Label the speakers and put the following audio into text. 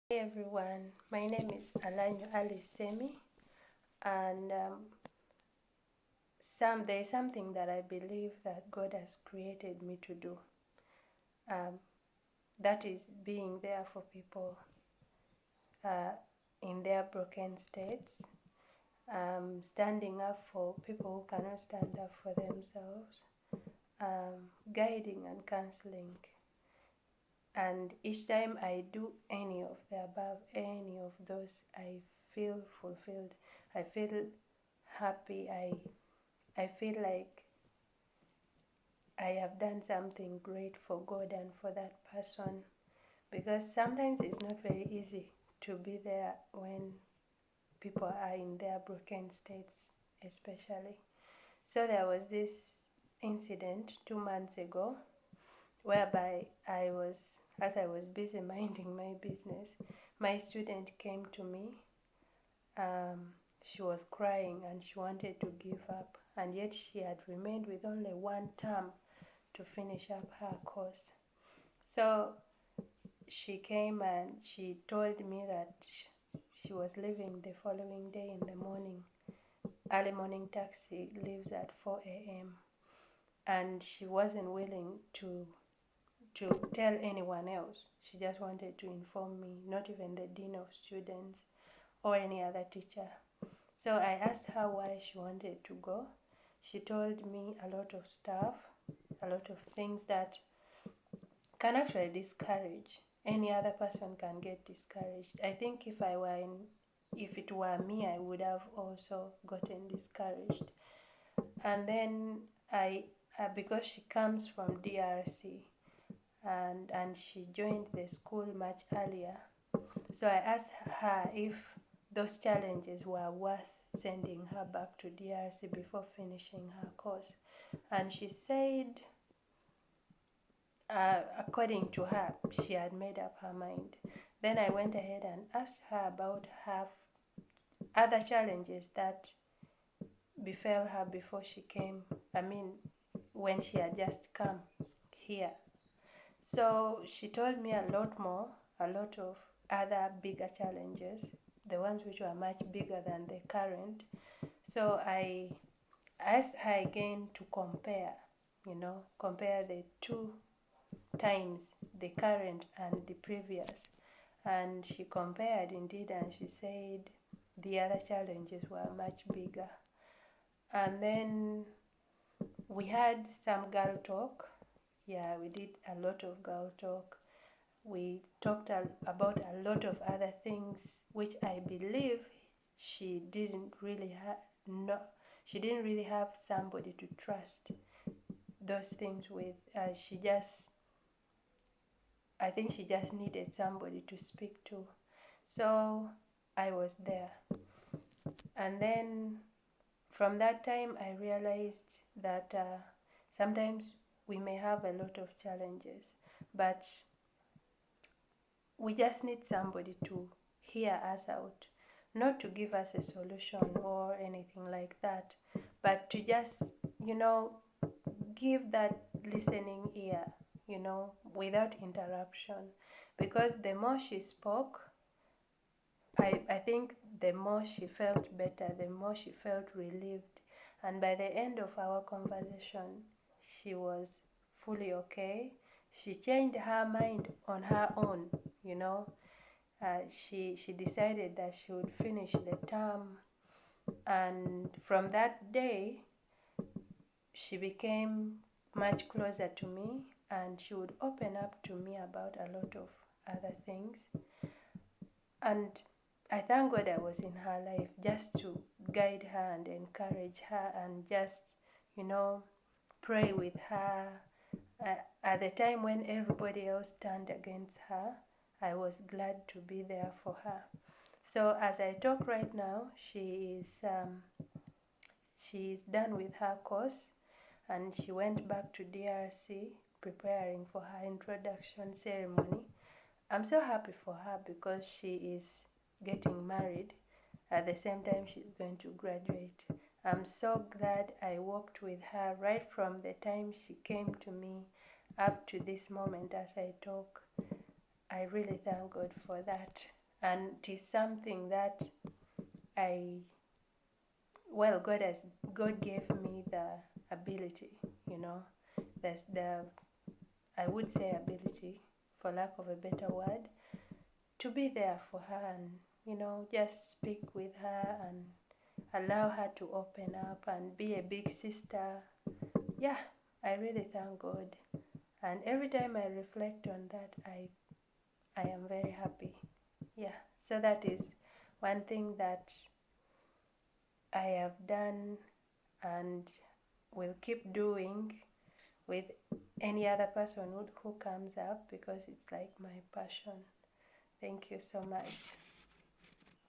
Speaker 1: Hey everyone, my name is Alanyo Alice Semmy, and there's something that I believe that God has created me to do. Um, that is being there for people uh, in their broken states, standing up for people who cannot stand up for themselves, guiding and counseling. And each time I do any of the above, any of those, I feel fulfilled. I feel happy. I feel like I have done something great for God and for that person, because sometimes it's not very easy to be there when people are in their broken states, especially. So there was this incident 2 months ago whereby as I was busy minding my business, my student came to me. She was crying and she wanted to give up, and yet she had remained with only one term to finish up her course. So she came and she told me that she was leaving the following day in the morning. Early morning taxi leaves at 4 a.m. and she wasn't willing to tell anyone else. She just wanted to inform me, not even the dean of students or any other teacher. So I asked her why she wanted to go. She told me a lot of stuff, a lot of things that can actually discourage. Any other person can get discouraged. I think if it were me, I would have also gotten discouraged. And then because she comes from DRC, and she joined the school much earlier, so I asked her if those challenges were worth sending her back to DRC before finishing her course, and she said, according to her, she had made up her mind. Then I went ahead and asked her about her other challenges that befell her before she came, when she had just come here. So she told me a lot more, a lot of other bigger challenges, the ones which were much bigger than the current. So I asked her again to compare the two times, the current and the previous. And she compared indeed, and she said the other challenges were much bigger. And then we had some girl talk. Yeah, we did a lot of girl talk. We talked about a lot of other things which I believe she didn't really have no she didn't really have somebody to trust those things with. I think she just needed somebody to speak to. So I was there. And then from that time, I realized that sometimes we may have a lot of challenges, but we just need somebody to hear us out, not to give us a solution or anything like that, but to just, you know, give that listening ear, without interruption. Because the more she spoke, I think the more she felt better, the more she felt relieved. And by the end of our conversation, she was fully okay. She changed her mind on her own, you know. She decided that she would finish the term, and from that day, she became much closer to me, and she would open up to me about a lot of other things. And I thank God I was in her life just to guide her and encourage her and just, pray with her. At the time when everybody else turned against her, I was glad to be there for her. So as I talk right now, she is done with her course, and she went back to DRC preparing for her introduction ceremony. I'm so happy for her because she is getting married. At the same time, she's going to graduate. I'm so glad I worked with her right from the time she came to me up to this moment as I talk. I really thank God for that. And it is something that God gave me the ability, you know. There's the, I would say, ability, for lack of a better word, to be there for her and, just speak with her and allow her to open up and be a big sister. Yeah, I really thank God. And every time I reflect on that, I am very happy. Yeah, so that is one thing that I have done and will keep doing with any other person who comes up, because it's like my passion. Thank you so much.